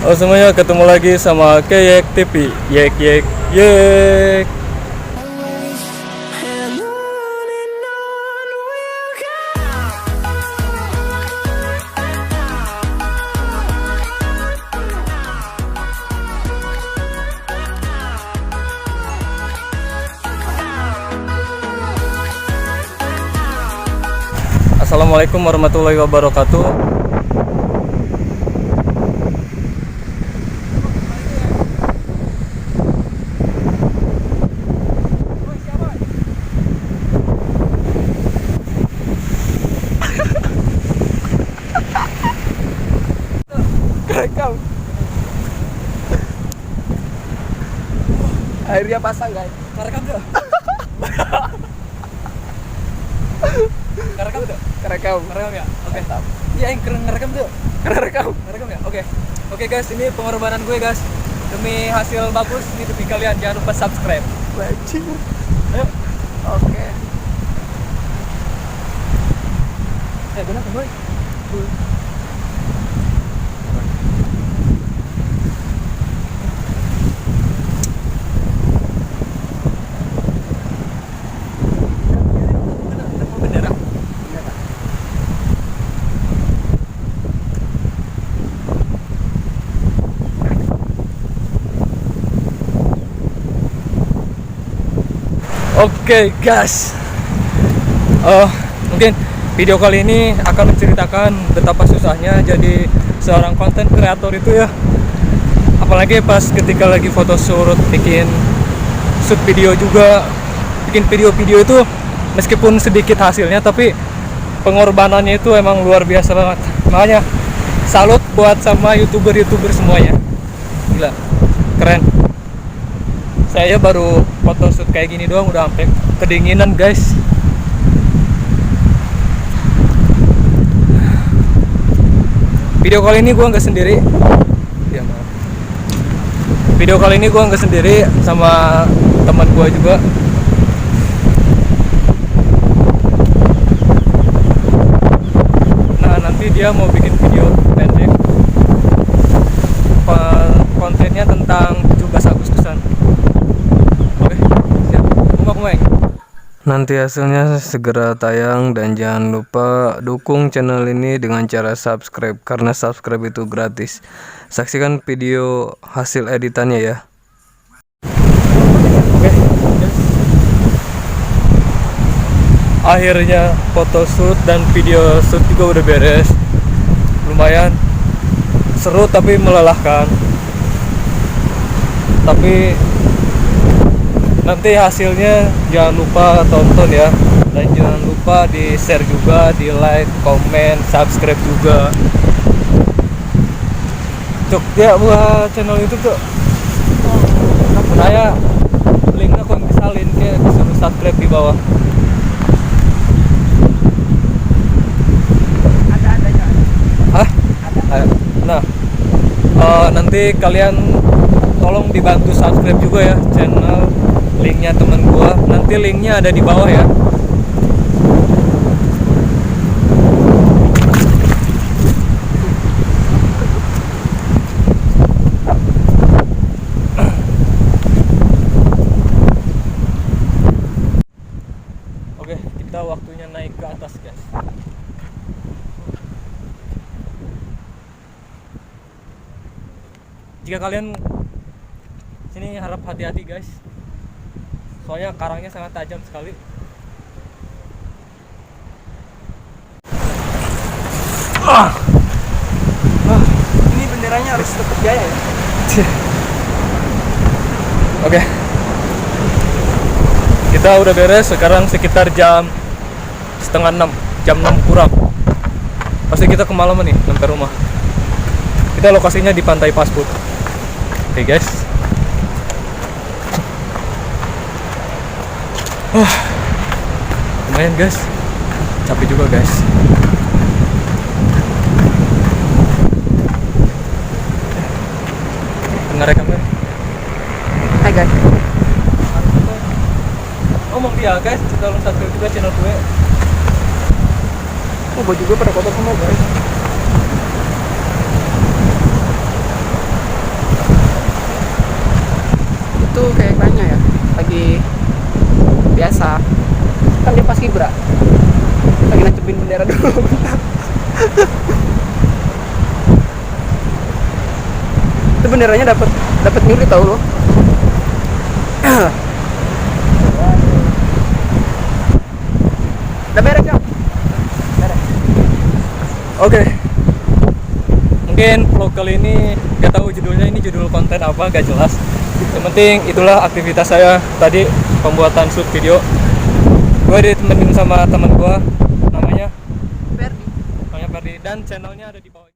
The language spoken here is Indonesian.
Halo semuanya, ketemu lagi sama Keyek TV. Yek yek yek. Assalamualaikum warahmatullahi wabarakatuh. Rekam. Akhirnya pasang guys. Kerekam tuh. Kerekam tuh. Kerekam. Kerekam ya. Oke. Iya, yang keren ngerekam tuh. Kerekam. Ngerekam ya. Oke. Oke guys, ini pengorbanan gue guys. Demi hasil bagus ini demi kalian, jangan lupa subscribe. Bajing. Ayo. Oke. Benar boy. Oke guys, mungkin video kali ini akan menceritakan betapa susahnya jadi seorang konten kreator itu ya. Apalagi pas ketika lagi foto shoot, bikin shoot video juga, bikin video-video itu meskipun sedikit hasilnya tapi pengorbanannya itu emang luar biasa banget. Makanya salut buat sama youtuber semuanya, gila, keren. Saya baru foto shoot kayak gini doang udah sampai kedinginan guys. Video kali ini gua nggak sendiri. Ya, maaf. Video kali ini gua nggak sendiri, sama teman gua juga. Nah, nanti dia mau bikin video pendek. Kontennya tentang 17 Agustusan. Nanti hasilnya segera tayang dan jangan lupa dukung channel ini dengan cara subscribe karena subscribe itu gratis. Saksikan video hasil editannya ya. Oke. Akhirnya foto shoot dan video shoot juga udah beres. Lumayan seru tapi melelahkan. Tapi nanti hasilnya jangan lupa tonton ya, dan jangan lupa di share juga, di like, komen, subscribe juga. Cuk ya buat channel YouTube tuh. Saya linknya aku misalin kayak disuruh subscribe di bawah. Ada. Hah? Ada. Nah, nanti kalian tolong dibantu subscribe juga ya channel. Linknya temen gua, nanti linknya ada di bawah ya. Oke, kita waktunya naik ke atas guys. Jika kalian sini harap hati-hati guys, soalnya karangnya sangat tajam sekali. Ini benderanya harus tetap jaya ya. Oke. Kita udah beres, sekarang sekitar jam setengah 6, jam 6 kurang. Pasti kita kemalaman nih sampai rumah. Kita lokasinya di Pantai Pasput. Oke guys. Lumayan guys, capek juga guys. Ngerekamnya. Hai guys. Ngomong dia guys, tolong subscribe juga channel gue. Oh, gue juga pada kotor semua guys. tuh kayak banyak ya, lagi biasa. Kan dia pas kibra, lagi nancepin bendera dulu. Itu benderanya dapat nyuri tau lo. Udah beres ya? Beres. Oke. Mungkin vlog kali ini gak tahu judulnya, ini judul konten apa gak jelas. Yang penting itulah aktivitas saya tadi, pembuatan shoot video. Gue ditemenin sama teman gue namanya Ferdi. Ferdi, dan channelnya ada di